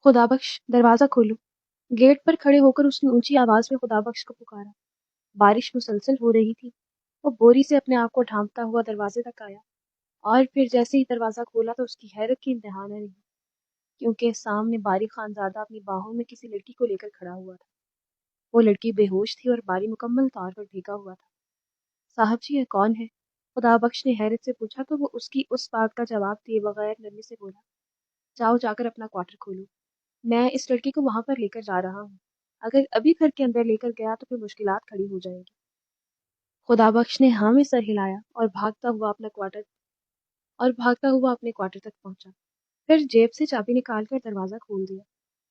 خدا بخش دروازہ کھولو۔ گیٹ پر کھڑے ہو کر اس نے اونچی آواز میں خدا بخش کو پکارا۔ بارش مسلسل ہو رہی تھی۔ وہ بوری سے اپنے آپ کو ڈھانپتا ہوا دروازے تک آیا، اور پھر جیسے ہی دروازہ کھولا تو اس کی حیرت کی انتہا نہ رہی، کیونکہ سامنے باری خانزادہ اپنی باہوں میں کسی لڑکی کو لے کر کھڑا ہوا تھا۔ وہ لڑکی بے ہوش تھی اور باری مکمل طور پر بھیگا ہوا تھا۔ صاحب جی، یہ کون ہے؟ خدا بخش نے حیرت سے پوچھا تو وہ اس کی اس بات کا جواب دیے بغیر نرمی سے بولا، جاؤ جا کر اپنا کوارٹر کھولو، میں اس لڑکی کو وہاں پر لے کر جا رہا ہوں، اگر ابھی گھر کے اندر لے کر گیا تو پھر مشکلات کھڑی ہو جائیں گی۔ خدا بخش نے ہاں میں سر ہلایا اور بھاگتا ہوا اپنے کوارٹر تک پہنچا، پھر جیب سے چابی نکال کر دروازہ کھول دیا۔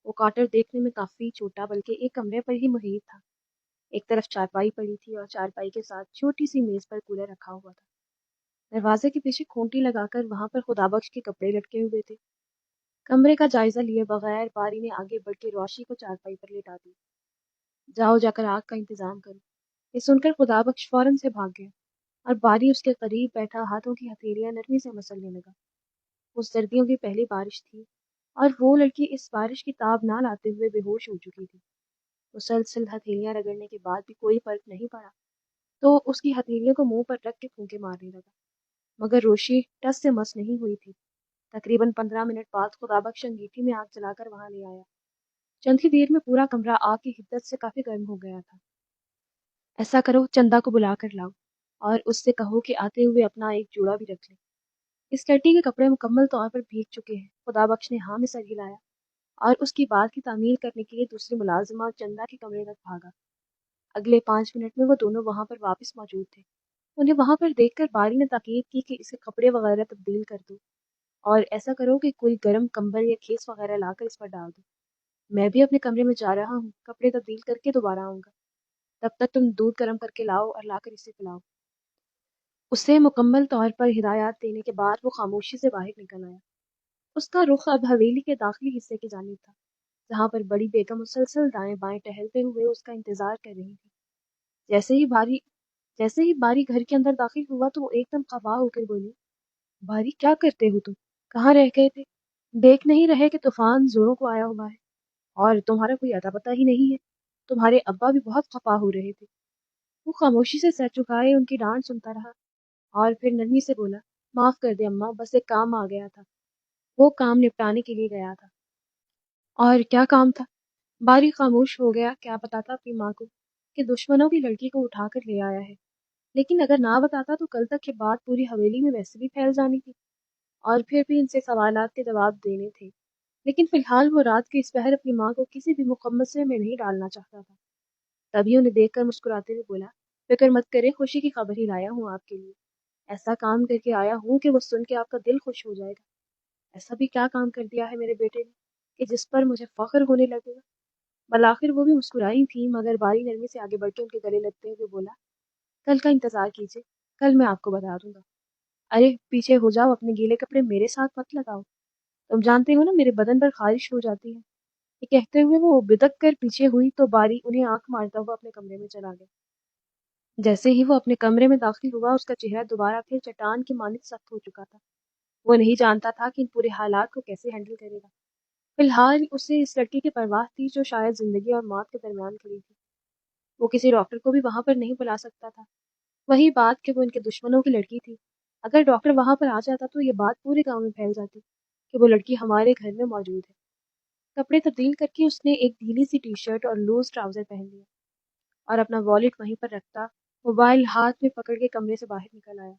وہ کوارٹر دیکھنے میں کافی چھوٹا بلکہ ایک کمرے پر ہی محیط تھا۔ ایک طرف چارپائی پڑی تھی اور چارپائی کے ساتھ چھوٹی سی میز پر کولر رکھا ہوا تھا۔ دروازے کے پیچھے کھونٹی لگا کر وہاں پر خدا بخش کے کپڑے لٹکے ہوئے تھے۔ کمرے کا جائزہ لیے بغیر باری نے آگے بڑھ کے روشی کو چارپائی پر لٹا دی۔ جاؤ جا کر آگ کا انتظام کرو۔ یہ سن کر خدا بخش فوراً سے بھاگ گیا اور باری اس کے قریب بیٹھا ہاتھوں کی ہتھیلیاں نرمی سے مسلنے لگا۔ وہ سردیوں کی پہلی بارش تھی اور وہ لڑکی اس بارش کی تاب نہ لاتے ہوئے بے ہوش ہو چکی تھی۔ مسلسل ہتھیلیاں رگڑنے کے بعد بھی کوئی فرق نہیں پڑا تو اس کی ہتھیلیوں کو منہ پر رکھ کے پھونکے مارنے لگا، مگر روشی ٹس سے مس نہیں ہوئی تھی۔ تقریباً 15 منٹ بعد خدا بخش انگیٹھی میں آگ جلا کر وہاں لے آیا۔ چند ہی دیر میں پورا کمرہ آگ کی حدت سے کافی گرم ہو گیا تھا۔ ایسا کرو، چندا کو بلا کر لاؤ اور اس سے کہو کہ آتے ہوئے اپنا ایک جوڑا بھی رکھ لے۔ اس لڑکی کے کپڑے مکمل طور پر بھیگ چکے ہیں۔ خدا بخش نے ہاں میں سر ہلایا اور اس کی بات کی تعمیل کرنے کے لیے دوسری ملازمہ چندا کے کمرے تک بھاگا۔ اگلے 5 منٹ میں وہ دونوں وہاں پر واپس موجود تھے۔ انہیں وہاں پر دیکھ کر باری نے تاکید کی کہ اسے کپڑے وغیرہ تبدیل کر دو اور ایسا کرو کہ کوئی گرم کمبل یا کھیس وغیرہ لا کر اس پر ڈال دو۔ میں بھی اپنے کمرے میں جا رہا ہوں، کپڑے تبدیل کر کے دوبارہ آؤں گا، تب تک تم دودھ گرم کر کے لاؤ اور لا کر اسے پلاؤ۔ اسے مکمل طور پر ہدایات دینے کے بعد وہ خاموشی سے باہر نکل آیا۔ اس کا رخ اب حویلی کے داخلی حصے کی جانب تھا، جہاں پر بڑی بیگم مسلسل دائیں بائیں ٹہلتے ہوئے اس کا انتظار کر رہی تھی۔ جیسے ہی باری گھر کے اندر داخل ہوا تو وہ ایک دم خفا ہو کر بولی، باری کیا کرتے ہو تم؟ کہاں رہ گئے تھے؟ دیکھ نہیں رہے کہ طوفان زوروں کو آیا ہوا ہے اور تمہارا کوئی اتا پتہ ہی نہیں ہے؟ تمہارے ابا بھی بہت خفا ہو رہے تھے۔ وہ خاموشی سے سر جھکائے ان کی ڈانٹ سنتا رہا اور پھر نرمی سے بولا، معاف کر دے اماں، بس ایک کام آ گیا تھا، وہ کام نپٹانے کے لیے گیا تھا۔ اور کیا کام تھا؟ باری خاموش ہو گیا۔ کیا بتاتا اپنی ماں کو کہ دشمنوں کی لڑکی کو اٹھا کر لے آیا ہے، لیکن اگر نہ بتاتا تو کل تک یہ بات پوری حویلی میں ویسے بھی پھیل جانی تھی اور پھر بھی ان سے سوالات کے جواب دینے تھے۔ لیکن فی الحال وہ رات کے اس پہر اپنی ماں کو کسی بھی مقمصے میں نہیں ڈالنا چاہتا تھا۔ تبھی انہیں دیکھ کر مسکراتے ہوئے بولا، فکر مت کرے، خوشی کی خبر ہی لایا ہوں آپ کے لیے، ایسا کام کر کے آیا ہوں کہ وہ سن کے آپ کا دل خوش ہو جائے گا۔ ایسا بھی کیا کام کر دیا ہے میرے بیٹے نے کہ جس پر مجھے فخر ہونے لگے گا؟ بالآخر وہ بھی مسکرائی تھی، مگر باری نرمی سے آگے بڑھ کے ان کے گلے لگتے ہوئے بولا، کل کا انتظار کیجیے، کل میں آپ کو بتا دوں گا۔ ارے پیچھے ہو جاؤ، اپنے گیلے کپڑے میرے ساتھ مت لگاؤ، تم جانتے ہو نا میرے بدن پر خارش ہو جاتی ہے۔ یہ کہتے ہوئے وہ بدک کر پیچھے ہوئی تو باری انہیں آنکھ مارتا ہوا اپنے کمرے میں چلا گیا۔ جیسے ہی وہ اپنے کمرے میں داخل ہوا، اس کا چہرہ دوبارہ پھر چٹان کی مانند سخت ہو چکا تھا۔ وہ نہیں جانتا تھا کہ ان پورے حالات کو کیسے ہینڈل کرے گا۔ فی الحال اسے اس لڑکی کی پرواہ تھی جو شاید زندگی اور موت کے درمیان کھڑی تھی۔ وہ کسی ڈاکٹر کو بھی وہاں پر نہیں بلا سکتا تھا۔ وہی بات کہ وہ ان کے دشمنوں کی لڑکی تھی، اگر ڈاکٹر وہاں پر آ جاتا تو یہ بات پورے گاؤں میں پھیل جاتی کہ وہ لڑکی ہمارے گھر میں موجود ہے۔ کپڑے تبدیل کر کے اس نے ایک ڈھیلی سی ٹی شرٹ اور لوز ٹراؤزر پہن لیا اور اپنا والیٹ وہیں پر رکھتا موبائل ہاتھ میں پکڑ کے کمرے سے باہر نکل آیا۔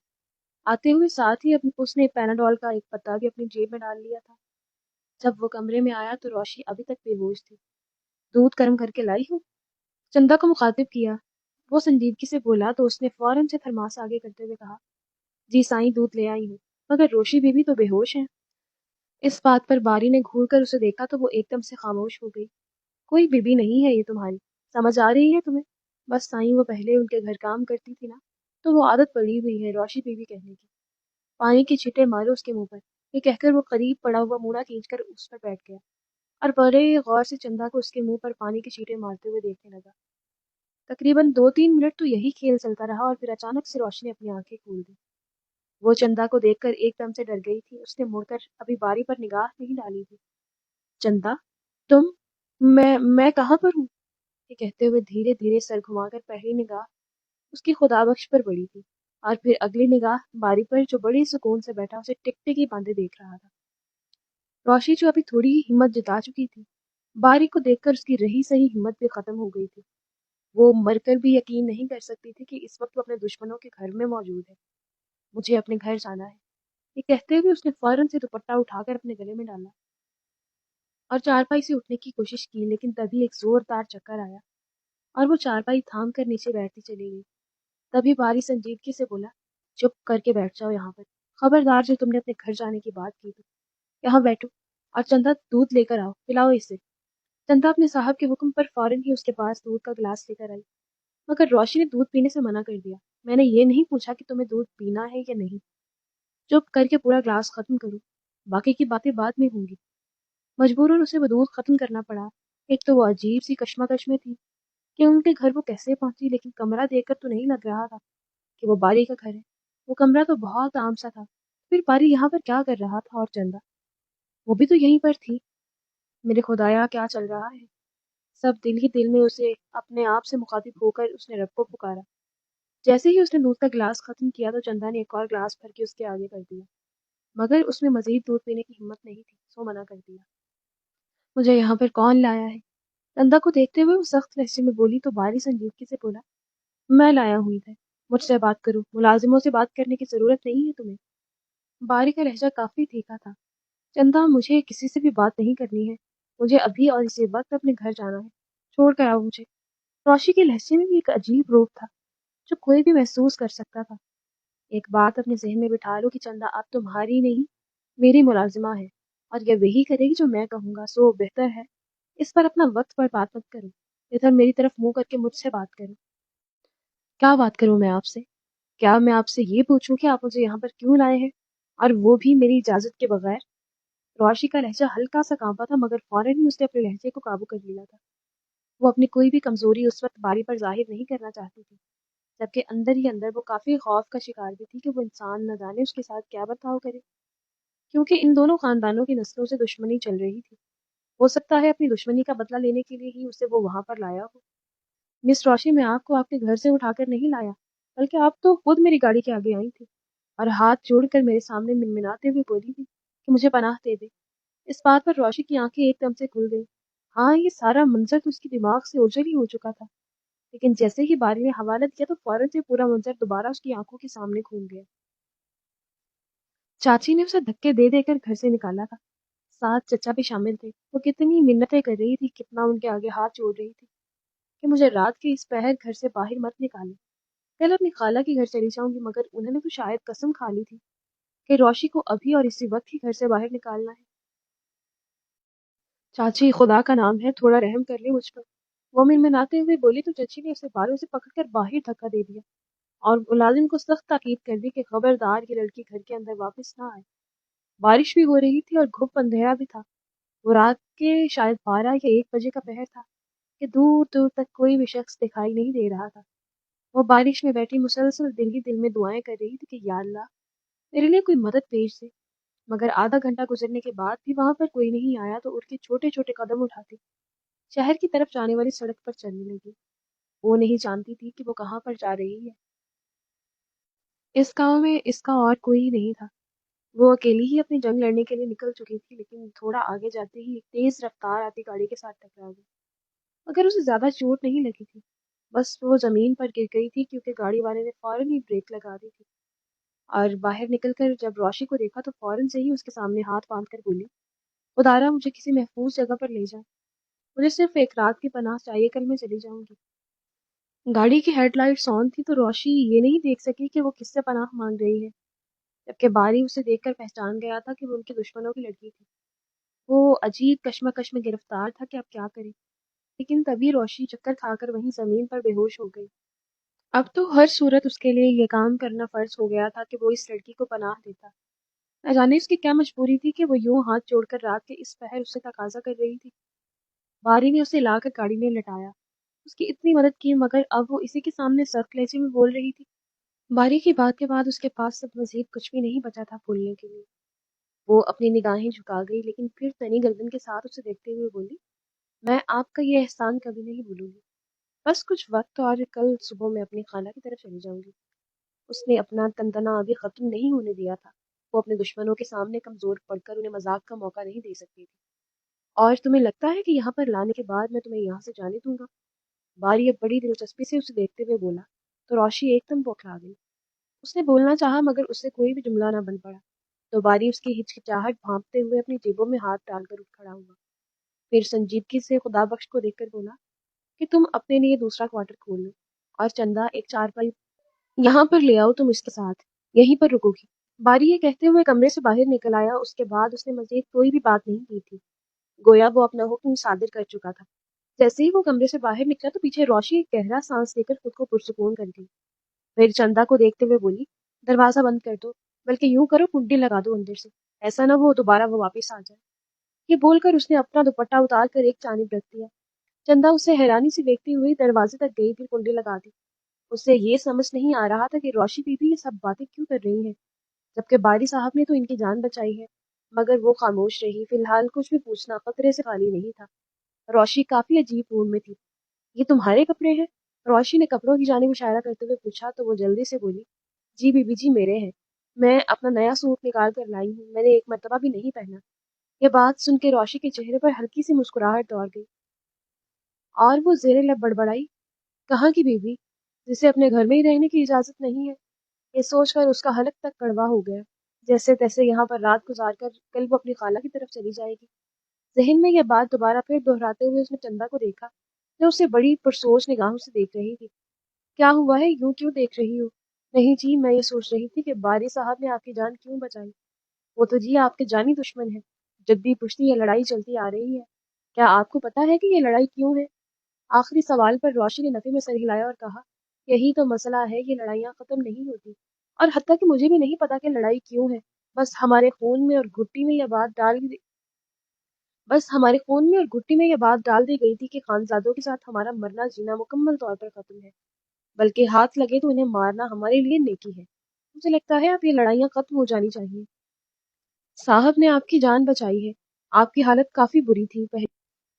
آتے ہوئے ساتھ ہی اس نے پیناڈول کا ایک پتا بھی اپنی جیب میں ڈال لیا تھا۔ جب وہ کمرے میں آیا تو روشی ابھی تک بے ہوش تھی۔ دودھ گرم کر کے لائی ہوں؟ چندا کو مخاطب کیا۔ وہ سنجیدگی سے بولا تو اس نے فوراً سے تھرماس آگے کرتے ہوئے کہا، جی سائیں، دودھ لے آئی ہوں، مگر روشی بیوی تو بے ہوش ہیں۔ اس بات پر باری نے گھور کر اسے دیکھا تو وہ ایک دم سے خاموش ہو گئی۔ کوئی بیوی نہیں ہے یہ تمہاری، سمجھ آ رہی ہے تمہیں؟ بس سائیں، وہ پہلے ان کے گھر کام کرتی تھی نا، تو وہ عادت پڑی ہوئی ہے روشی بیوی کہنے کی۔ پانی کی چھینٹیں مارو اس کے منہ پر، یہ کہہ کر وہ قریب پڑا ہوا موڑا کھینچ کر اس پر بیٹھ گیا اور بڑے غور سے چندا کو اس کے منہ پر پانی کی چھینٹیں مارتے ہوئے دیکھنے لگا۔ تقریباً 2-3 منٹ تو یہی کھیل چلتا رہا اور پھر اچانک سے روشنی نے اپنی آنکھیں کھول دی۔ وہ چندا کو دیکھ کر ایک دم سے ڈر گئی تھی۔ اس نے مڑ کر ابھی باری پر نگاہ نہیں ڈالی تھی۔ چندا، تم میں کہاں پر ہوں؟ یہ کہتے ہوئے دھیرے دھیرے سر گھما کر پہلی نگاہ اس کی خدا بخش پر پڑی تھی، اور پھر اگلی نگاہ باری پر جو بڑی سکون سے بیٹھا اسے ٹک ٹکی باندھے دیکھ رہا تھا۔ روشی جو ابھی تھوڑی ہی ہمت جتا چکی تھی، باری کو دیکھ کر اس کی رہی سہی ہمت بھی ختم ہو گئی تھی۔ وہ مر کر بھی یقین نہیں کر سکتی تھی کہ اس وقت وہ اپنے دشمنوں کے گھر میں موجود ہے۔ مجھے اپنے گھر جانا ہے، یہ کہتے ہوئے اس نے فوراً سے دوپٹہ اٹھا کر اپنے گلے میں ڈالا اور چارپائی سے اٹھنے کی کوشش کی، لیکن تبھی ایک زوردار چکر آیا اور وہ چارپائی تھام کر نیچے بیٹھتی چلی گئی۔ تبھی باری سنجیدگی سے بولا، چپ کر کے بیٹھ جاؤ یہاں پر، خبردار جو تم نے اپنے گھر جانے کی بات کی تو یہاں بیٹھو اور چندہ دودھ لے کر آؤ، پلاؤ اسے۔ چندہ اپنے صاحب کے حکم پر فوراً ہی اس کے پاس دودھ کا گلاس لے کر آئی، مگر روشی نے دودھ پینے سے منع کر دیا۔ میں نے یہ نہیں پوچھا کہ تمہیں دودھ پینا ہے یا نہیں، چپ کر کے پورا گلاس ختم کرو، باقی کی باتیں بعد میں ہوں گی۔ مجبوراً اسے وہ دودھ ختم کرنا پڑا۔ ایک تو وہ عجیب سی کشمکش میں تھی کہ ان کے گھر وہ کیسے پہنچی، لیکن کمرہ دیکھ کر تو نہیں لگ رہا تھا کہ وہ باری کا گھر ہے۔ وہ کمرہ تو بہت عام سا تھا، پھر باری یہاں پر کیا کر رہا تھا؟ اور چندہ وہ بھی تو یہیں پر تھی۔ میرے خدایا کیا چل رہا ہے؟ سب دل ہی دل میں اسے اپنے آپ سے مخاطب ہو کر اس نے رب کو پکارا۔ جیسے ہی اس نے دودھ کا گلاس ختم کیا تو چندہ نے ایک اور گلاس بھر کے اس کے آگے کر دیا، مگر اس میں مزید دودھ پینے کی ہمت نہیں تھی، سو منع کر دیا۔ مجھے یہاں پر کون لایا ہے؟ چندہ کو دیکھتے ہوئے وہ سخت لہجے میں بولی تو باری سنجیدگی سے بولا، میں لایا ہوں ادھر، مجھ سے بات کرو، ملازموں سے بات کرنے کی ضرورت نہیں ہے تمہیں۔ باری کا لہجہ کافی تیکھا تھا۔ چندہ مجھے کسی سے بھی بات نہیں کرنی ہے، مجھے ابھی اور اسی وقت اپنے گھر جانا ہے، چھوڑ کر آؤ مجھے۔ روشی کے لہجے میں بھی ایک عجیب روپ تھا جو کوئی بھی محسوس کر سکتا تھا۔ ایک بات اپنے ذہن میں بٹھا لو کہ چندہ اب تمہاری نہیں میری ملازمہ ہے، اور یہ وہی کرے گی جو میں کہوں گا، سو بہتر ہے اس پر اپنا وقت برباد مت کرو، ادھر میری طرف منہ کر کے مجھ سے بات کرو۔ کیا بات کروں میں آپ سے؟ کیا میں آپ سے یہ پوچھوں کہ آپ مجھے یہاں پر کیوں لائے ہیں، اور وہ بھی میری اجازت کے بغیر؟ روشی کا لہجہ ہلکا سا کانپا تھا، مگر فوراً ہی اس نے اپنے لہجے کو قابو کر لیا تھا۔ وہ اپنی کوئی بھی کمزوری اس وقت باری پر ظاہر نہیں کرنا چاہتی تھی، جبکہ اندر ہی اندر وہ کافی خوف کا شکار بھی تھی کہ وہ انسان نہ جانے اس کے ساتھ کیا برتاؤ کرے، کیونکہ ان دونوں خاندانوں کی نسلوں سے دشمنی چل رہی تھی۔ ہو سکتا ہے اپنی دشمنی کا بدلہ لینے کے لیے ہی اسے وہ وہاں پر لایا ہو۔ مس روشی، میں آپ کو آپ کے گھر سے اٹھا کر نہیں لایا، بلکہ آپ تو خود میری گاڑی کے آگے آئی تھی اور ہاتھ جوڑ کر میرے سامنے منمناتے ہوئے بولی تھی کہ مجھے پناہ دے دے۔ اس بات پر روشی کی آنکھیں ایک دم سے کھل گئی۔ ہاں، یہ سارا منظر تو اس کے دماغ سے اوجھل ہی ہو چکا تھا، لیکن جیسے ہی باری نے حوالہ دیا تو فوراً سے پورا منظر دوبارہ اس کی آنکھوں کے سامنے کھول گیا۔ چاچی نے اسے دھکے دے دے کر گھر سے نکالا تھا، ساتھ چچا بھی شامل تھے۔ وہ کتنی منتیں کر رہی تھی، کتنا ان کے آگے ہاتھ جوڑ رہی تھی کہ مجھے رات کے اس پہر گھر سے باہر مت نکالے، پہلے اپنی خالہ کے گھر چلی جاؤں گی، مگر انہوں نے تو شاید قسم کھا لی تھی کہ روشی کو ابھی اور اسی وقت ہی گھر سے باہر نکالنا ہے۔ چاچی، خدا کا نام ہے تھوڑا رحم کر لے مجھ پر، وہ منمناتے ہوئے بولی تو چچی نے اسے بالوں سے پکڑ کر باہر دھکا دے دیا اور ملازم کو سخت تاکید کر دی کہ خبردار یہ لڑکی گھر کے اندر واپس نہ آئے۔ بارش بھی ہو رہی تھی اور گھپ اندھیرا بھی تھا۔ وہ رات کے شاید 12 یا 1 بجے کا پہر تھا کہ دور دور تک کوئی بھی شخص دکھائی نہیں دے رہا تھا۔ وہ بارش میں بیٹھی مسلسل دل ہی دل میں دعائیں کر رہی تھی کہ یا اللہ میرے لیے کوئی مدد بھیج دے، مگر آدھا گھنٹہ گزرنے کے بعد بھی وہاں پر کوئی نہیں آیا تو اٹھ کے چھوٹے چھوٹے قدم اٹھاتی شہر کی طرف جانے والی سڑک پر چلنے لگی۔ وہ نہیں جانتی تھی کہ وہ کہاں پر جا رہی ہے۔ اس گاؤں میں اس کا اور کوئی نہیں تھا۔ وہ اکیلی ہی اپنی جنگ لڑنے کے لیے نکل چکی تھی، لیکن تھوڑا آگے جاتے ہی ایک تیز رفتار آتی گاڑی کے ساتھ ٹکرا گئی، مگر اسے زیادہ چوٹ نہیں لگی تھی، بس وہ زمین پر گر گئی تھی کیونکہ گاڑی والے نے فوراً ہی بریک لگا دی تھی۔ اور باہر نکل کر جب روشی کو دیکھا تو فوراً سے ہی اس کے سامنے ہاتھ باندھ کر بولی، خدارا مجھے کسی محفوظ جگہ پر لے جائے، مجھے صرف ایک رات کی پناہ چاہیے، کل میں چلی جاؤں گی۔ گاڑی کی ہیڈ لائٹس آن تھی تو روشی یہ نہیں دیکھ سکی کہ وہ کس سے پناہ مانگ رہی ہے، جبکہ باری اسے دیکھ کر پہچان گیا تھا کہ وہ ان کے دشمنوں کی لڑکی تھی۔ وہ عجیب کشمکش میں گرفتار تھا کہ اب کیا کرے، لیکن تبھی روشی چکر کھا کر وہیں زمین پر بے ہوش ہو گئی۔ اب تو ہر صورت اس کے لیے یہ کام کرنا فرض ہو گیا تھا کہ وہ اس لڑکی کو پناہ دیتا۔ نہ جانے اس کی کیا مجبوری تھی کہ وہ یوں ہاتھ جوڑ کر رات کے اس پہر اس سے تقاضا کر رہی تھی۔ باری نے اسے لا کر گاڑی میں لٹایا، اس کی اتنی مدد کی، مگر اب وہ اسی کے سامنے سخت لہجے میں بول رہی تھی۔ باری کی بات کے بعد اس کے پاس سب مزید کچھ بھی نہیں بچا تھا بولنے کے لیے۔ وہ اپنی نگاہیں جھکا گئی، لیکن پھر تنی گردن کے ساتھ اسے دیکھتے ہوئے بولی، میں آپ کا یہ احسان کبھی نہیں بھولوں گی۔ بس کچھ وقت اور کل صبح میں اپنی خالہ کی طرف چلی جاؤں گی۔ اس نے اپنا تنتنا ابھی ختم نہیں ہونے دیا تھا۔ وہ اپنے دشمنوں کے سامنے کمزور پڑ کر انہیں مذاق کا موقع نہیں دے سکتی تھی۔ اور تمہیں لگتا ہے کہ یہاں پر لانے کے بعد میں تمہیں یہاں سے جانے دوں گا؟ باری اب بڑی دلچسپی سے اسے دیکھتے ہوئے بولا تو روشی ایک دم بوکھلا گئی۔ اس نے بولنا چاہا مگر اس سے کوئی بھی جملہ نہ بن پڑا۔ تو باری اس کی ہچکچاہٹ بھانپتے ہوئے اپنی جیبوں میں ہاتھ ڈال کر اٹھ کھڑا ہوا۔ پھر سنجیدگی سے خدا بخش کو دیکھ کر بولا کہ تم اپنے لیے دوسرا کوارٹر کھول لو اور چندہ ایک چارپائی یہاں پر لے آؤ، تم اس کے ساتھ یہیں پر رکو گی۔ باری یہ کہتے ہوئے کمرے سے باہر نکل آیا۔ اس کے بعد اس نے مزید کوئی بھی بات نہیں کی تھی، گویا وہ اپنا حکم صادر کر چکا تھا۔ جیسے ہی وہ کمرے سے باہر نکلا تو پیچھے روشی ایک گہرا سانس لے کر خود کو پرسکون کر گئی۔ پھر چندا کو دیکھتے ہوئے بولی دروازہ بند کر دو، بلکہ یوں کرو کنڈی لگا دو اندر سے، ایسا نہ ہو دوبارہ وہ واپس آ جائے۔ یہ بول کر اس نے اپنا دوپٹہ اتار کر ایک جانب رکھ دیا۔ چندا اسے حیرانی سے دیکھتی ہوئی دروازے تک گئی، پھر کنڈی لگا دی۔ اسے یہ سمجھ نہیں آ رہا تھا کہ روشی بی بی یہ سب باتیں کیوں کر رہی ہیں، جبکہ باری صاحب نے تو ان کی جان بچائی ہے۔ مگر وہ خاموش رہی۔ فی الحال کچھ بھی پوچھنا خطرے سے خالی نہیں تھا۔ روشی کافی عجیب موڈ میں تھی۔ یہ تمہارے کپڑے ہیں؟ روشی نے کپڑوں کی جانب اشارہ کرتے ہوئے پوچھا تو وہ جلدی سے بولی جی بی بی جی میرے ہیں، میں اپنا نیا سوٹ نکال کر لائی ہوں، میں نے ایک مرتبہ بھی نہیں پہنا۔ یہ بات سن کے روشی کے چہرے پر ہلکی سی مسکراہٹ دوڑ گئی اور وہ زیر لب بڑبڑائی کہاں کی بیوی جسے اپنے گھر میں ہی رہنے کی اجازت نہیں ہے؟ یہ سوچ کر اس کا حلق تک کڑوا ہو گیا۔ جیسے تیسے یہاں پر رات گزار کر کل وہ اپنی خالہ کی طرف چلی جائے گی۔ ذہن میں یہ بات دوبارہ پھر دہراتے ہوئے اس نے چندا کو دیکھا جو اسے بڑی پرسوچ نگاہوں سے دیکھ رہی تھی۔ کیا ہوا ہے، یوں کیوں دیکھ رہی ہو؟ نہیں جی، میں یہ سوچ رہی تھی کہ باری صاحب نے آپ کی جان کیوں بچائی؟ وہ تو جی آپ کے جانی دشمن ہے، جدی پشتی یہ لڑائی چلتی آ رہی ہے۔ کیا آپ کو پتا ہے کہ یہ لڑائی کیوں ہے؟ آخری سوال پر روشی نے نفی میں سر ہلایا اور کہا یہی تو مسئلہ ہے، یہ لڑائیاں ختم نہیں ہوتی، اور حتیٰ کہ مجھے بھی نہیں پتا کہ لڑائی کیوں ہے۔ بس ہمارے خون میں اور گھٹی میں یہ بات ڈال دی گئی تھی کہ خانزادوں کے ساتھ ہمارا مرنا جینا مکمل طور پر ختم ہے، بلکہ ہاتھ لگے تو انہیں مارنا ہمارے لیے نیکی ہے۔ مجھے لگتا ہے اب یہ لڑائیاں ختم ہو جانی چاہیے۔ صاحب نے آپ کی جان بچائی ہے، آپ کی حالت کافی بری تھی،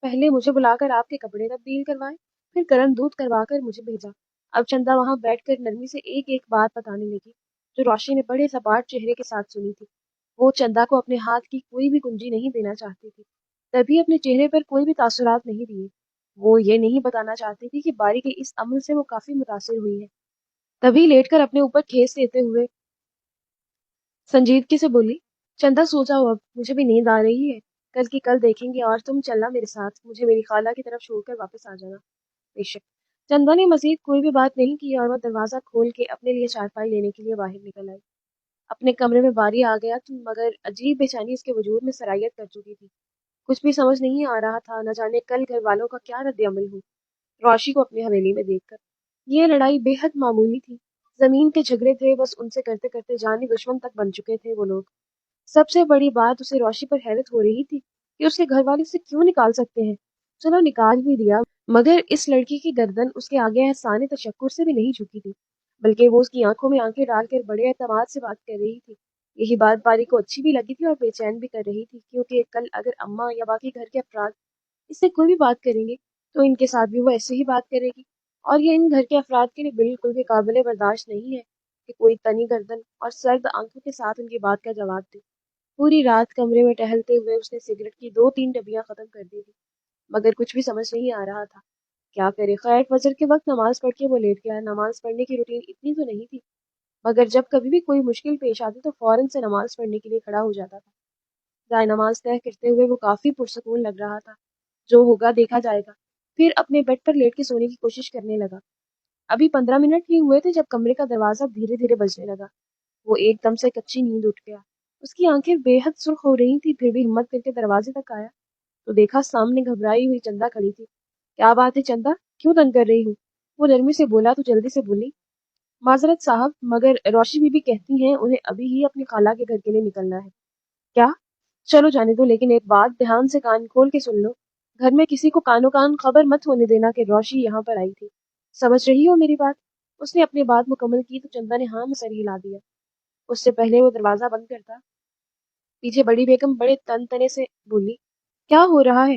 پہلے مجھے بلا کر آپ کے کپڑے تبدیل کروائے، پھر گرم دودھ کروا کر مجھے بھیجا۔ اب چندا وہاں بیٹھ کر نرمی سے ایک ایک بات بتانے لگی جو روشی نے بڑے سپاٹ چہرے کے ساتھ سنی تھی۔ وہ چندا کو اپنے ہاتھ کی کوئی بھی کنجی نہیں دینا چاہتی تھی، تبھی اپنے چہرے پر کوئی بھی تاثرات نہیں دیے۔ وہ یہ نہیں بتانا چاہتی تھی کہ باری کے اس عمل سے وہ کافی متاثر ہوئی ہے۔ تبھی لیٹ کر اپنے اوپر کھیس لیتے ہوئے سنجیدگی سے بولی چندا سو جاؤ، اب مجھے بھی نیند آ رہی ہے، کل کی کل دیکھیں گے، اور تم چلنا میرے ساتھ، مجھے میری خالہ کی طرف چھوڑ کر واپس آ جانا۔ بے شک۔ چندا نے مزید کوئی بھی بات نہیں کی اور وہ دروازہ کھول کے اپنے لیے چارپائی لینے کے لیے باہر نکل آئی۔ اپنے کمرے میں باری آ گیا تو مگر عجیب بے چینی اس کے وجود میں سرایت کر چکی تھی۔ کچھ بھی سمجھ نہیں آ رہا تھا، نہ جانے کل گھر والوں کا کیا رد عمل ہو روشی کو اپنی حویلی میں دیکھ کر۔ یہ لڑائی بے حد معمولی تھی، زمین کے جھگڑے تھے، بس ان سے کرتے کرتے جانی دشمن تک بن چکے تھے وہ لوگ۔ سب سے بڑی بات اسے روشی پر حیرت ہو رہی تھی کہ اس کے گھر والے اسے کیوں نکال سکتے ہیں۔ چلو نکال بھی دیا، مگر اس لڑکی کی گردن اس کے آگے احسان تشکر سے بھی نہیں جھکی تھی، بلکہ وہ اس کی آنکھوں میں آنکھیں ڈال کر بڑے اعتماد سے بات کر رہی تھی۔ یہی بات باری کو اچھی بھی لگی تھی اور بے چین بھی کر رہی تھی، کیونکہ کل اگر اماں یا باقی گھر کے افراد اس سے کوئی بھی بات کریں گے تو ان کے ساتھ بھی وہ ایسے ہی بات کرے گی، اور یہ ان گھر کے افراد کے لیے بالکل بھی قابل برداشت نہیں ہے کہ کوئی تنی گردن اور سرد آنکھوں کے ساتھ ان کی بات کا جواب دے۔ پوری رات کمرے میں ٹہلتے ہوئے اس نے سگریٹ کی 2-3 ڈبیاں ختم کر دی تھی، مگر کچھ بھی سمجھ نہیں آ رہا تھا کیا کرے۔ خیر فجر کے وقت نماز پڑھ کے وہ لیٹ گیا۔ نماز پڑھنے کی روٹین اتنی تو نہیں تھی، مگر جب کبھی بھی کوئی مشکل پیش آتی تو فوراً سے نماز پڑھنے کے لیے کھڑا ہو جاتا تھا۔ جائے نماز طے کرتے ہوئے وہ کافی پرسکون لگ رہا تھا۔ جو ہوگا دیکھا جائے گا۔ پھر اپنے بیڈ پر لیٹ کے سونے کی کوشش کرنے لگا۔ ابھی 15 منٹ ہی ہوئے تھے جب کمرے کا دروازہ دھیرے دھیرے بجنے لگا۔ وہ ایک دم سے کچی نیند اٹھ گیا۔ اس کی آنکھیں بے حد سرخ ہو رہی تھی، پھر بھی ہمت کر کے دروازے تک آیا تو دیکھا سامنے گھبرائی ہوئی چندا کھڑی تھی۔ کیا بات ہے چندا، کیوں تنگ کر رہی ہوں؟ وہ نرمی سے بولا تو جلدی سے بولی معذرت صاحب، مگر روشی بی بی کہتی ہیں انہیں ابھی ہی اپنی خالہ کے گھر کے لیے نکلنا ہے۔ کیا؟ چلو جانے دو، لیکن ایک بات دھیان سے کان کھول کے سن لو، گھر میں کسی کو کانو کان خبر مت ہونے دینا کہ روشی یہاں پر آئی تھی۔ سمجھ رہی ہو میری بات؟ اس نے اپنی بات مکمل کی تو چندا نے ہاں میں سر ہلا دیا۔ اس سے پہلے وہ دروازہ بند کرتا پیچھے بڑی بیگم بڑے تن تنے سے بولی کیا ہو رہا ہے؟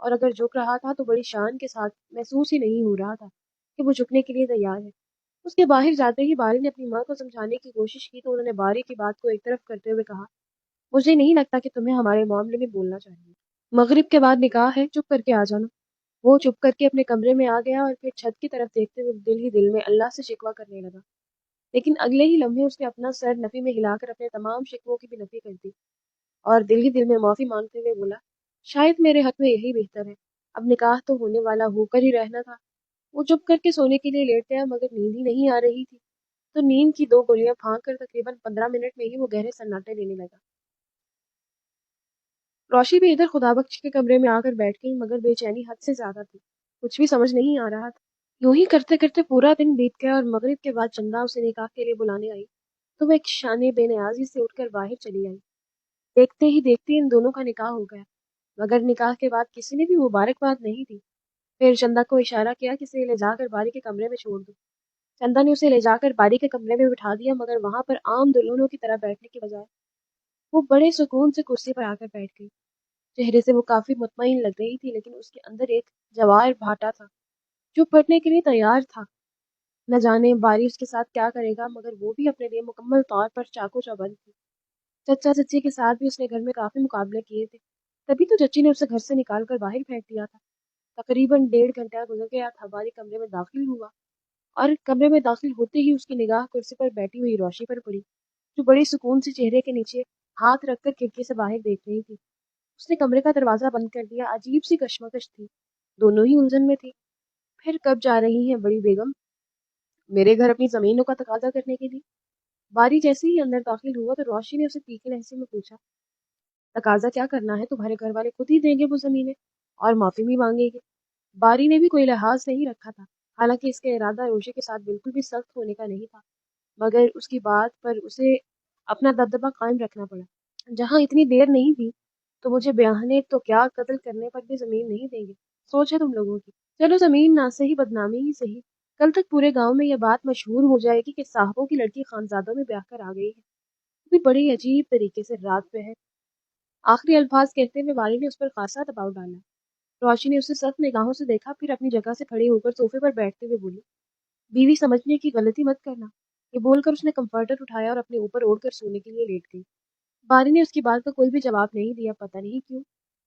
اور اگر جھک رہا تھا تو بڑی شان کے ساتھ، محسوس ہی نہیں ہو رہا تھا کہ وہ جھکنے کے لیے تیار ہے۔ اس کے باہر جاتے ہی باری نے اپنی ماں کو سمجھانے کی کوشش کی تو انہوں نے باری کی بات کو ایک طرف کرتے ہوئے کہا، مجھے نہیں لگتا کہ تمہیں ہمارے معاملے میں بولنا چاہیے۔ مغرب کے بعد نکاح ہے، چپ کر کے آ جانا۔ وہ چپ کر کے اپنے کمرے میں آ گیا اور پھر چھت کی طرف دیکھتے ہوئے دل ہی دل میں اللہ سے شکوہ کرنے لگا، لیکن اگلے ہی لمحے اس نے اپنا سر نفی میں ہلا کر اپنے تمام شکووں کی بھی نفی کر دی اور دل ہی دل میں معافی مانگتے ہوئے بولا، شاید میرے حق میں یہی بہتر ہے، اب نکاح تو ہونے والا ہو کر ہی رہنا تھا۔ وہ چپ کر کے سونے کے لیے لیٹ گیا مگر نیند ہی نہیں آ رہی تھی، تو نیند کی 2 گولیاں پھانک کر تقریباً 15 منٹ میں ہی وہ گہرے سناٹے لینے لگا۔ روشی بھی ادھر خدا بخش کے کمرے میں آ کر بیٹھ گئی مگر بے چینی حد سے زیادہ تھی، کچھ بھی سمجھ نہیں آ رہا تھا۔ یوں ہی کرتے کرتے پورا دن بیت گیا اور مغرب کے بعد چندہ اسے نکاح کے لیے بلانے آئی تو وہ ایک شانے بے نیازی سے اٹھ کر باہر چلی آئی۔ دیکھتے ہی دیکھتے ان دونوں کا نکاح ہو گیا مگر نکاح کے بعد کسی نے بھی مبارکباد نہیں دی۔ پھر چندہ کو اشارہ کیا کہ اسے لے جا کر باری کے کمرے میں چھوڑ دو۔ چندہ نے اسے لے جا کر باری کے کمرے میں بٹھا دیا مگر وہاں پر عام دلہنوں کی طرح بیٹھنے کی بجائے وہ بڑے سکون سے کرسی پر آ کر بیٹھ گئی۔ چہرے سے وہ کافی مطمئن لگ رہی تھی لیکن اس کے اندر ایک جوار بھاٹا تھا جو پھٹنے کے لیے تیار تھا۔ نہ جانے باری اس کے ساتھ کیا کرے گا مگر وہ بھی اپنے لیے مکمل طور پر چاقو چوبند تھی۔ چچا چچی کے ساتھ بھی اس نے گھر میں کافی مقابلے کیے تھے، تبھی تو چچی نے اسے گھر سے نکال کر باہر پھینک دیا تھا۔ تقریباً 1.5 گھنٹہ گزر گیا تھا، باری کمرے میں داخل ہوا اور کمرے میں داخل ہوتے ہی اس کی نگاہ کرسی پر بیٹھی ہوئی روشی پر پڑی جو بڑی سکون سے چہرے کے نیچے ہاتھ رکھ کر کھڑکی سے باہر دیکھ رہی تھی۔ اس نے کمرے کا دروازہ بند کر دیا، عجیب سی کشمکش تھی، دونوں ہی الجھن میں تھی۔ پھر کب جا رہی ہیں بڑی بیگم؟ میرے گھر اپنی زمینوں کا تقاضا کرنے کے لیے؟ باری جیسے ہی اندر داخل ہوا تو روشی نے اسے تیکھے لہجے میں پوچھا، تقاضا کیا کرنا ہے؟ تمہارے گھر والے خود ہی دیں گے وہ زمینیں اور معافی بھی مانگیں گے۔ باری نے بھی کوئی لحاظ نہیں رکھا تھا، حالانکہ اس کا ارادہ روشی کے ساتھ بالکل بھی سخت ہونے کا نہیں تھا، مگر اس کی بات پر اسے اپنا دبدبہ قائم رکھنا پڑا۔ جہاں اتنی دیر نہیں دی تو مجھے بیاہنے تو کیا قتل کرنے پر بھی زمین نہیں دیں گے، سوچ ہے تم لوگوں کی۔ چلو زمین نہ صحیح بدنامی ہی صحیح، کل تک پورے گاؤں میں یہ بات مشہور ہو جائے گی کہ صاحبوں کی لڑکی خانزادوں میں بیاہ کر آ گئی ہے۔ وہ بھی بڑی عجیب طریقے سے رات پہ ہے۔ آخری الفاظ کہتے ہوئے والی نے اس پر خاصا دباؤ ڈالا۔ روشی نے اسے سخت نگاہوں سے دیکھا، پھر اپنی جگہ سے کھڑی ہو کر صوفے پر بیٹھتے ہوئے بولی، بیوی سمجھنے کی غلطی مت کرنا۔ یہ بول کر اس نے کمفرٹر اٹھایا اور اپنے اوپر اوڑھ کر سونے کے لیے لیٹ گئی۔ باری نے اس کی بات کا کوئی بھی جواب نہیں دیا، پتہ نہیں کیوں،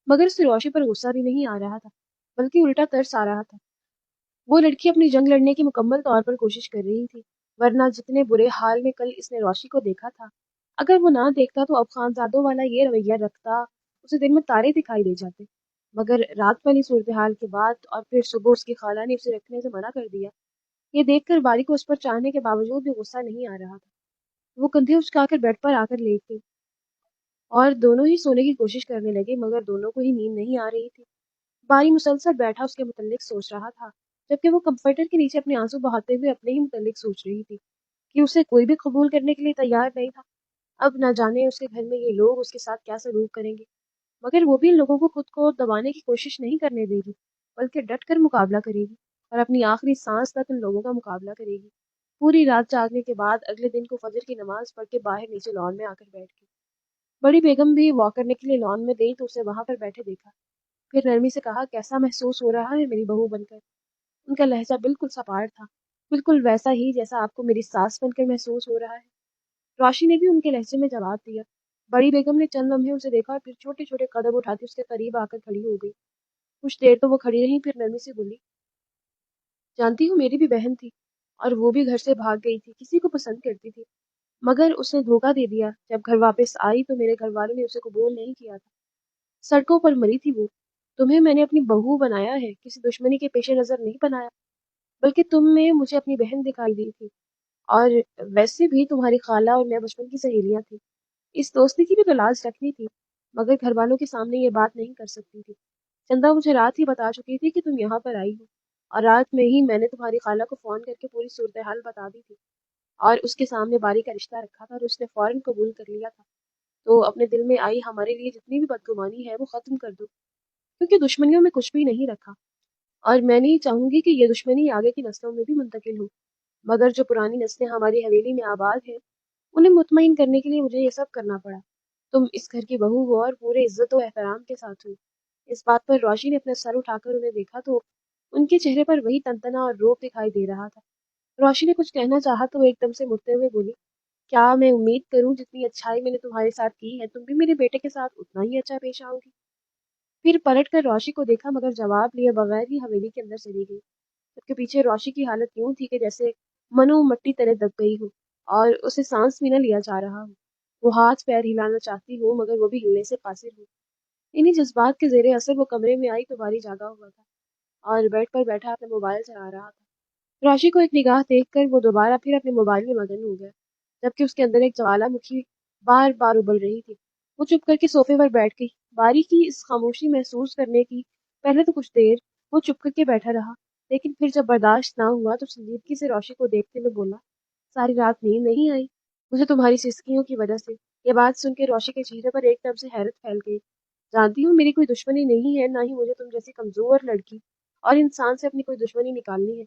مگر اس سے روشی پر غصہ بھی نہیں آ رہا تھا بلکہ الٹا ترس آ رہا تھا۔ وہ لڑکی اپنی جنگ لڑنے کی مکمل طور پر کوشش کر رہی تھی، ورنہ جتنے برے حال میں کل اس نے روشی کو دیکھا تھا، اگر وہ نہ دیکھتا تو اب خانزادوں والا یہ رویہ رکھتا، اسے دن میں تارے دکھائی دے جاتے۔ مگر رات والی صورتحال کے بعد اور پھر صبح اس کی خالہ نے اسے رکھنے سے منع کر دیا، یہ دیکھ کر باری کو اس پر چاہنے کے باوجود بھی غصہ نہیں آ رہا تھا۔ وہ کندھے اچکا کر بیڈ پر آ کر لیٹ گئی اور دونوں ہی سونے کی کوشش کرنے لگے مگر دونوں کو ہی نیند نہیں آ رہی تھی۔ باری مسلسل بیٹھا اس کے متعلق سوچ رہا تھا جبکہ وہ کمفرٹر کے نیچے اپنے آنسو بہاتے ہوئے اپنے ہی متعلق سوچ رہی تھی کہ اسے کوئی بھی قبول کرنے کے لیے تیار نہیں تھا۔ اب نہ جانے اس کے گھر میں یہ لوگ اس کے ساتھ کیا سلوک کریں گے، مگر وہ بھی ان لوگوں کو خود کو دبانے کی کوشش نہیں کرنے دے گی بلکہ ڈٹ کر مقابلہ کرے گی اور اپنی آخری سانس تک ان لوگوں کا مقابلہ کرے گی۔ پوری رات جاگنے کے بعد اگلے دن کو فجر کی نماز پڑھ کے باہر نیچے لان میں آ کر بیٹھ گئی۔ بڑی بیگم بھی واک کرنے کے لیے لان میں گئی تو اسے وہاں پر بیٹھے دیکھا، پھر نرمی سے کہا، کیسا محسوس ہو رہا ہے میری بہو بن کر؟ ان کا لہجہ بالکل سپاٹ تھا، بالکل ویسا ہی جیسا آپ کو میری ساس بن کر محسوس ہو رہا ہے۔ روشی نے بھی ان کے لہجے میں جواب دیا۔ بڑی بیگم نے چند لمحے اسے دیکھا اور پھر چھوٹے چھوٹے قدم اٹھاتی اس کے قریب آ کر کھڑی ہو گئی۔ کچھ دیر تو وہ کھڑی رہی، پھر نرمی سے بولی، جانتی ہوں میری بھی بہن تھی اور وہ بھی گھر سے بھاگ گئی تھی، کسی کو پسند کرتی تھی مگر اس نے دھوکہ دے دیا۔ جب گھر واپس آئی تو میرے گھر والوں نے اسے قبول نہیں کیا تھا، سڑکوں پر مری تھی وہ۔ تمہیں میں نے اپنی بہو بنایا ہے، کسی دشمنی کے پیش نظر نہیں بنایا، بلکہ تم میں مجھے اپنی بہن دکھائی دی تھی، اور ویسے بھی تمہاری خالہ اور میں بچپن کی سہیلیاں تھیں، اس دوستی کی بھی تو لاج رکھنی تھی، مگر گھر والوں کے سامنے یہ بات نہیں کر سکتی تھی۔ چندہ مجھے رات ہی بتا چکی تھی کہ تم یہاں پر آئی ہو، اور رات میں ہی میں نے تمہاری خالہ کو فون کر کے پوری صورتحال بتا دی تھی اور اس کے سامنے باری کا رشتہ رکھا تھا اور اس نے فوراً قبول کر لیا تھا۔ تو اپنے دل میں آئی ہمارے لیے جتنی بھی بدگمانی ہے وہ ختم کر دو، کیونکہ دشمنیوں میں کچھ بھی نہیں رکھا، اور میں نہیں چاہوں گی کہ یہ دشمنی آگے کی نسلوں میں بھی منتقل ہو، مگر جو پرانی نسلیں ہماری حویلی میں آباد ہیں انہیں مطمئن کرنے کے لیے مجھے یہ سب کرنا پڑا۔ تم اس گھر کی بہو ہو اور پورے عزت و احترام کے ساتھ ہو، اس بات پر روشی نے اپنا سر اٹھا کر انہیں دیکھا تو ان کے چہرے پر وہی تنتنا اور روب دکھائی دے رہا تھا۔ روشی نے کچھ کہنا چاہا تو وہ ایک دم سے مڑتے ہوئے بولی، کیا میں امید کروں جتنی اچھائی میں نے تمہارے ساتھ کی ہے تم بھی میرے بیٹے کے ساتھ اتنا ہی اچھا پیش آؤ گی؟ پھر پلٹ کر روشی کو دیکھا مگر جواب لیے بغیر ہی حویلی کے اندر چلی گئی۔ اس کے پیچھے روشی کی حالت یوں تھی کہ جیسے منو مٹی تلے دب گئی ہو اور اسے سانس بھی نہ لیا جا رہا ہو۔ وہ ہاتھ پیر ہلانا چاہتی ہو مگر وہ بھی ہلنے سے قاصر ہو۔ انہی جذبات کے زیر اثر وہ کمرے میں آئی تو باری جاگا ہوا تھا اور بیڈ پر بیٹھا اپنا موبائل چلا رہا تھا۔ روشی کو ایک نگاہ دیکھ کر وہ دوبارہ پھر اپنے موبائل میں مگن ہو گیا، جبکہ اس کے اندر ایک جوالا مکھی بار بار ابل رہی تھی۔ وہ چپ کر کے صوفے پر بیٹھ گئی۔ باری کی اس خاموشی محسوس کرنے کی پہلے تو کچھ دیر وہ چپ کر کے بیٹھا رہا، لیکن پھر جب برداشت نہ ہوا تو سنجیدگی سے روشی کو دیکھتے ہوئے بولا، ساری رات نیند نہیں آئی مجھے تمہاری سسکیوں کی وجہ سے۔ یہ بات سن کے روشی کے چہرے پر ایک دم سے حیرت پھیل گئی۔ جانتی ہوں میری کوئی دشمنی نہیں ہے، نہ ہی مجھے تم جیسی کمزور لڑکی اور انسان سے اپنی کوئی دشمنی نکالنی ہے۔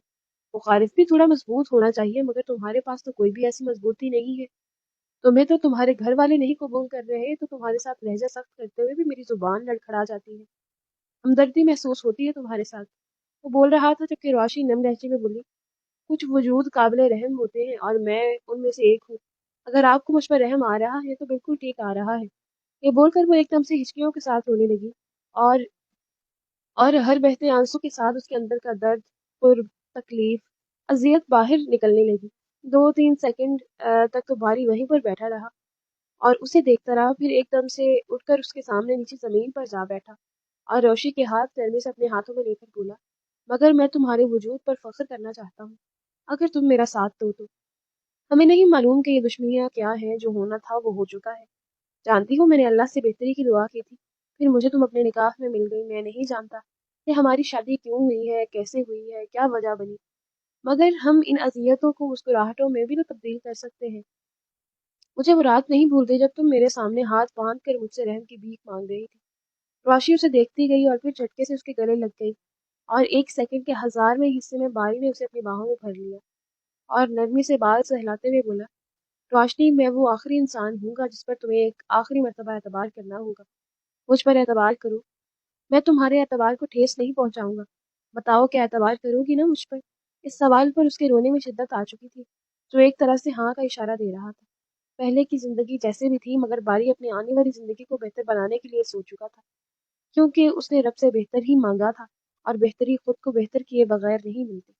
مخالف بھی تھوڑا مضبوط ہونا چاہیے مگر تمہارے پاس تو کوئی بھی ایسی مضبوطی نہیں ہے۔ تمہیں تو تمہارے گھر والے نہیں قبول کر رہے تو تمہارے ساتھ لہجہ سخت کرتے ہوئے بھی میری زبان لڑکھڑا جاتی ہے۔ ہمدردی محسوس ہوتی ہے تمہارے ساتھ۔ وہ بول رہا تھا جبکہ روشی نم لہجے میں بولی، کچھ وجود قابل رحم ہوتے ہیں اور میں ان میں سے ایک ہوں۔ اگر آپ کو مجھ پر رحم آ رہا ہے تو بالکل ٹھیک آ رہا ہے۔ یہ بول کر وہ ایک دم سے ہچکیوں کے ساتھ رونے لگی اور ہر بہتے آنسو کے ساتھ اس کے اندر کا درد، قرب، تکلیف، اذیت باہر نکلنے لگی۔ 2-3 سیکنڈ تک تو باری وہیں پر بیٹھا رہا اور اسے دیکھتا رہا، پھر ایک دم سے اٹھ کر اس کے سامنے نیچے زمین پر جا بیٹھا اور روشی کے ہاتھ نرمی سے اپنے ہاتھوں میں لے کر بولا، مگر میں تمہارے وجود پر فخر کرنا چاہتا ہوں اگر تم میرا ساتھ دو تو۔ ہمیں نہیں معلوم کہ یہ دشمنیاں کیا ہیں، جو ہونا تھا وہ ہو چکا ہے۔ جانتی ہوں میں نے اللہ سے بہتری کی دعا کی تھی، پھر مجھے تم اپنے نکاح میں مل گئی۔ میں نہیں جانتا کہ ہماری شادی کیوں ہوئی ہے، کیسے ہوئی ہے، کیا وجہ بنی، مگر ہم ان اذیتوں کو مسکراہٹوں میں بھی تو تبدیل کر سکتے ہیں۔ مجھے وہ رات نہیں بھولتی جب تم میرے سامنے ہاتھ باندھ کر مجھ سے رحم کی بھیک مانگ رہی تھی۔ روشی اسے دیکھتی گئی اور پھر جھٹکے سے اس کے گلے لگ گئی اور 1 سیکنڈ کے 1000ویں حصے میں باری نے اسے اپنی باہوں میں بھر لیا اور نرمی سے بال سہلاتے ہوئے بولا، روشنی میں وہ آخری انسان ہوں گا جس پر تمہیں ایک آخری مرتبہ اعتبار کرنا ہوگا۔ مجھ پر اعتبار کرو، میں تمہارے اعتبار کو ٹھیس نہیں پہنچاؤں گا۔ بتاؤ کیا اعتبار کرو گی نا مجھ پر؟ اس سوال پر اس کے رونے میں شدت آ چکی تھی، جو ایک طرح سے ہاں کا اشارہ دے رہا تھا۔ پہلے کی زندگی جیسے بھی تھی مگر باری اپنی آنے والی زندگی کو بہتر بنانے کے لیے سوچ چکا تھا، کیونکہ اس نے رب سے بہتر ہی مانگا تھا اور بہتری خود کو بہتر کیے بغیر نہیں ملتی۔